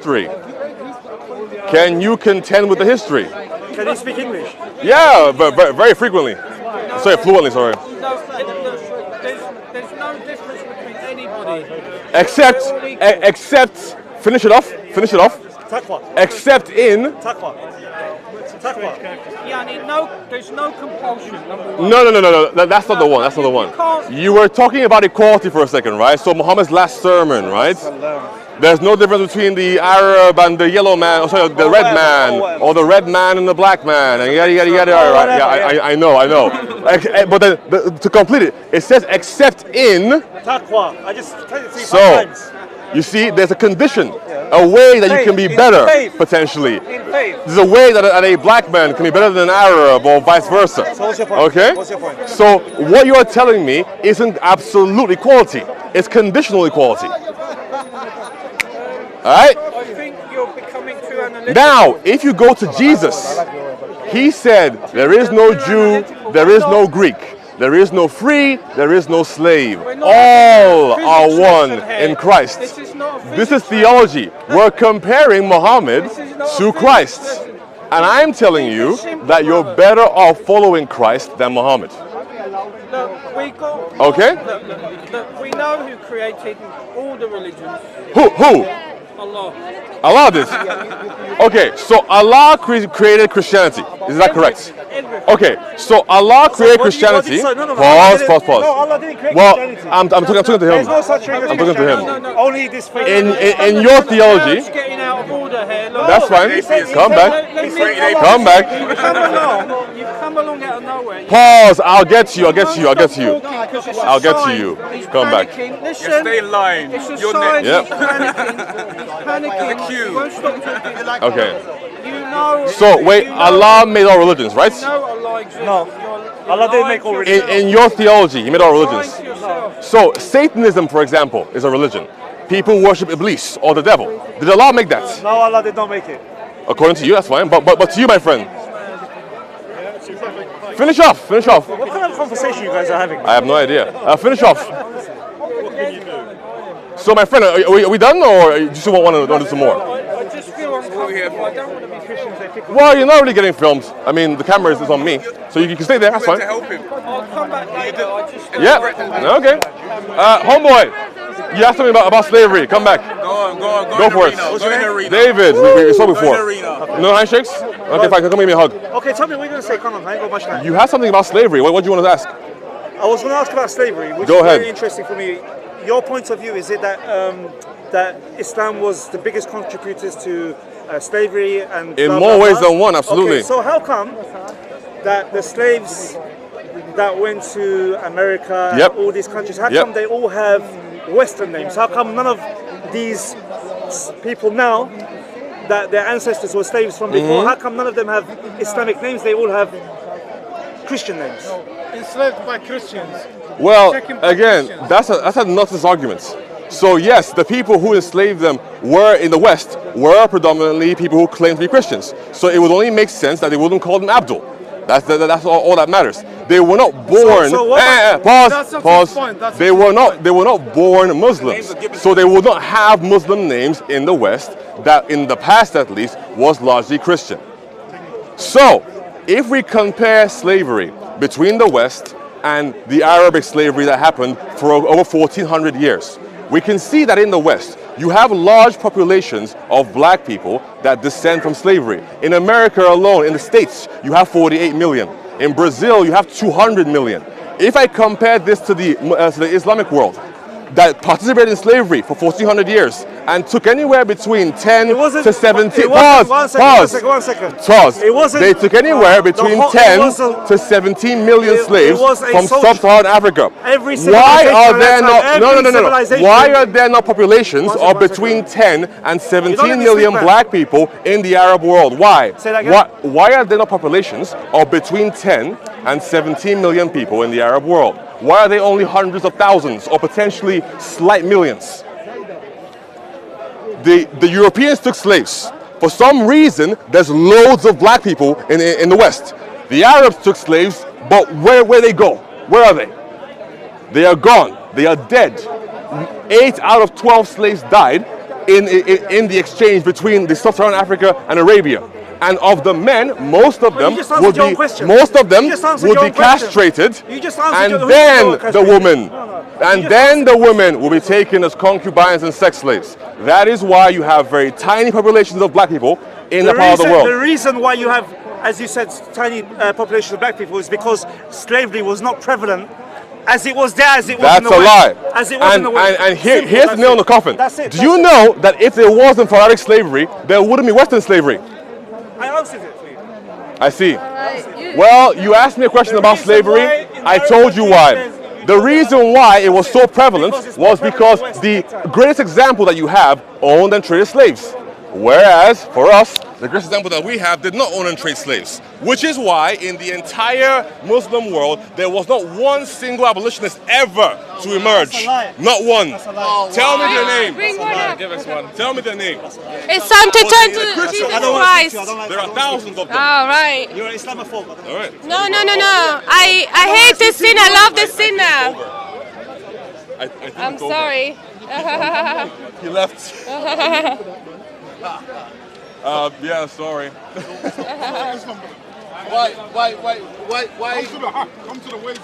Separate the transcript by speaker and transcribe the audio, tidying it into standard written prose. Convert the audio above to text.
Speaker 1: history. Can you contend with the history?
Speaker 2: Can you speak English?
Speaker 1: Yeah, but very frequently. Sorry, fluently, sorry.
Speaker 3: No, there's no difference between anybody.
Speaker 1: Except, finish it off.
Speaker 2: Taqwa.
Speaker 1: Except in.
Speaker 2: Taqwa. Taqwa.
Speaker 3: Yeah, there's no compulsion, number one.
Speaker 1: No. That's not the one. That's not the one. You were talking about equality for a second, right? So Muhammad's last sermon, right? There's no difference between the Arab and the yellow man, or sorry, the red man, or the red man and the black man, and yada. Right? Yeah, I know. But then, to complete it, it says except in.
Speaker 2: Taqwa. I just can't see
Speaker 1: So,
Speaker 2: 5 times.
Speaker 1: you see, there's a condition, a way that you can be better, potentially.
Speaker 2: In faith.
Speaker 1: There's a way that a black man can be better than an Arab, or vice versa.
Speaker 2: So what's your point?
Speaker 1: Okay?
Speaker 2: What's your point?
Speaker 1: So what you are telling me isn't absolute equality. It's conditional equality. Alright?
Speaker 3: I think you're becoming too analytical.
Speaker 1: Now, if you go to Jesus, he said, there is no Jew, there is no Greek. There is no free, there is no slave. All are one in Christ. This is theology. We're comparing Muhammad to Christ. And I'm telling you that you're better off following Christ than Muhammad.
Speaker 3: Look,
Speaker 1: Okay?
Speaker 3: Look, we know who created all the religions.
Speaker 1: Who?
Speaker 3: Allah.
Speaker 1: Allah did. Okay, so Allah created Christianity. Is that correct? Okay, so Allah created Christianity. Pause.
Speaker 2: No, Allah didn't create
Speaker 1: Well,
Speaker 2: Christianity.
Speaker 1: I'm talking to him.
Speaker 2: There's no such thing as
Speaker 1: I'm talking to him.
Speaker 2: Christianity. Only this faith.
Speaker 1: In your theology,
Speaker 3: It's getting out of order here. Look,
Speaker 1: that's fine. Come back. Come back.
Speaker 3: You've come along out of nowhere.
Speaker 1: Pause. I'll get to you. I'll get to you. Come back.
Speaker 3: Listen,
Speaker 4: Stay in line.
Speaker 3: it's a
Speaker 4: Your
Speaker 3: sign.
Speaker 1: Yep.
Speaker 3: He's panicking.
Speaker 4: The queue.
Speaker 3: He won't stop talking.
Speaker 1: Okay.
Speaker 3: You know.
Speaker 1: So wait,
Speaker 3: you know-
Speaker 1: Allah made all religions, right?
Speaker 3: You know Allah exists.
Speaker 2: No.
Speaker 3: You're
Speaker 2: Allah didn't
Speaker 3: lying
Speaker 2: make all
Speaker 3: to
Speaker 2: religions.
Speaker 3: yourself.
Speaker 1: In your theology, He made all
Speaker 3: Lying
Speaker 1: religions.
Speaker 3: to yourself.
Speaker 1: So Satanism, for example, is a religion. People worship Iblis or the devil. Did Allah make that?
Speaker 2: No, Allah did not make it.
Speaker 1: According to you, that's fine. But to you, my friend, finish off.
Speaker 2: What kind of conversation you guys are having?
Speaker 1: I have no idea. Finish off. So, my friend, are we done, or do you still want to do some more?
Speaker 3: I just feel uncomfortable. I don't want to be Christians.
Speaker 1: Well, you're not really getting filmed. I mean, the camera is on me, so you can stay there. That's fine.
Speaker 4: To help him.
Speaker 3: I'll come back later. I just
Speaker 1: Yeah. Okay. Homeboy, you asked me about slavery. Come back.
Speaker 4: Go
Speaker 1: for it.
Speaker 4: Go in the arena.
Speaker 1: David, we saw
Speaker 4: Go in the
Speaker 1: before.
Speaker 4: arena.
Speaker 1: No handshakes? Okay, fine. Come give me a hug.
Speaker 2: Okay, tell me what you're going to say. Come on, I ain't got much time.
Speaker 1: You had something about slavery. What do you want to ask?
Speaker 2: I was going to ask about slavery, which
Speaker 1: Go
Speaker 2: is
Speaker 1: ahead.
Speaker 2: very interesting for me. Your point of view, is it that that Islam was the biggest contributors to slavery and
Speaker 1: In
Speaker 2: blah,
Speaker 1: more
Speaker 2: blah,
Speaker 1: ways
Speaker 2: blah?
Speaker 1: than one, absolutely.
Speaker 2: Okay, so how come that the slaves that went to America,
Speaker 1: Yep.
Speaker 2: all these countries, how
Speaker 1: Yep.
Speaker 2: come they all have Western names? How come none of these people now that their ancestors were slaves from before,
Speaker 1: Mm-hmm.
Speaker 2: how come none of them have Islamic names? They all have Christian names.
Speaker 5: Enslaved by Christians.
Speaker 1: Well,
Speaker 5: Second by
Speaker 1: again,
Speaker 5: Christians.
Speaker 1: that's a nonsense argument. So yes, the people who enslaved them were in the West were predominantly people who claimed to be Christians. So it would only make sense that they wouldn't call them Abdul. That's all that matters. They were not born.
Speaker 2: So what
Speaker 5: That's not
Speaker 1: Pause.
Speaker 5: his point, that's
Speaker 1: They
Speaker 5: his
Speaker 1: were not born Muslims. So they would not have Muslim names in the West that, in the past at least, was largely Christian. So, if we compare slavery between the West and the Arabic slavery that happened for over 1400 years, we can see that in the West, you have large populations of black people that descend from slavery. In America alone, in the States, you have 48 million. In Brazil, you have 200 million. If I compare this to the Islamic world, that participated in slavery for 1400 years and took anywhere between 10 to 17.
Speaker 2: One second.
Speaker 1: Pause.
Speaker 2: It wasn't-
Speaker 1: They took anywhere between
Speaker 2: it
Speaker 1: 10
Speaker 2: wasn't-
Speaker 1: to 17 million
Speaker 2: it
Speaker 1: slaves
Speaker 2: was a
Speaker 1: from
Speaker 2: social-
Speaker 1: sub-Saharan Africa.
Speaker 2: Every
Speaker 1: Why are
Speaker 2: civilization
Speaker 1: there
Speaker 2: at that
Speaker 1: not?
Speaker 2: time,
Speaker 1: No.
Speaker 2: every civilization-
Speaker 1: Why are there not populations
Speaker 2: One
Speaker 1: of
Speaker 2: second.
Speaker 1: between 10 and
Speaker 2: You
Speaker 1: 17
Speaker 2: don't let me
Speaker 1: million
Speaker 2: speak, man.
Speaker 1: black people in the Arab world? Why?
Speaker 2: Say that again.
Speaker 1: Why are there not populations of between 10 and 17 million people in the Arab world? Why are they only hundreds of thousands or potentially slight millions? The Europeans took slaves. For some reason, there's loads of black people in the West. The Arabs took slaves, but where they go? Where are they? They are gone. They are dead. 8 out of 12 slaves died in the exchange between the sub-Saharan Africa and Arabia. And of the men, most of them would be castrated, and then the women will be taken as concubines and sex slaves. That is why you have very tiny populations of black people in that part of the world.
Speaker 2: The reason why you have, as you said, tiny populations of black people is because slavery was not prevalent as it was there, as it was in the West.
Speaker 1: That's a lie.
Speaker 2: As it was in the West.
Speaker 1: And here's the nail in the coffin.
Speaker 2: That's it.
Speaker 1: Do you know that if there wasn't pharaonic slavery, there wouldn't be Western slavery?
Speaker 2: I answered it for you.
Speaker 1: I see. Well, you asked me a question about slavery. I told you why. The reason why it was so prevalent was because the greatest example that you have owned and traded slaves. Whereas, for us, the greatest example that we have did not own and trade slaves. Which is why, in the entire Muslim world, there was not one single abolitionist ever to emerge. Not one. Tell me their name.
Speaker 3: Give us one.
Speaker 1: Tell me their name.
Speaker 4: It's time to turn to Jesus Christ.
Speaker 1: There are thousands of them.
Speaker 4: All right.
Speaker 2: You're an Islamophobe.
Speaker 1: All right.
Speaker 4: No. I hate this sin. I love this sinner.
Speaker 1: I think
Speaker 4: I'm
Speaker 1: it's over.
Speaker 4: sorry.
Speaker 1: He left. Yeah, sorry.
Speaker 5: Why? Come to the way.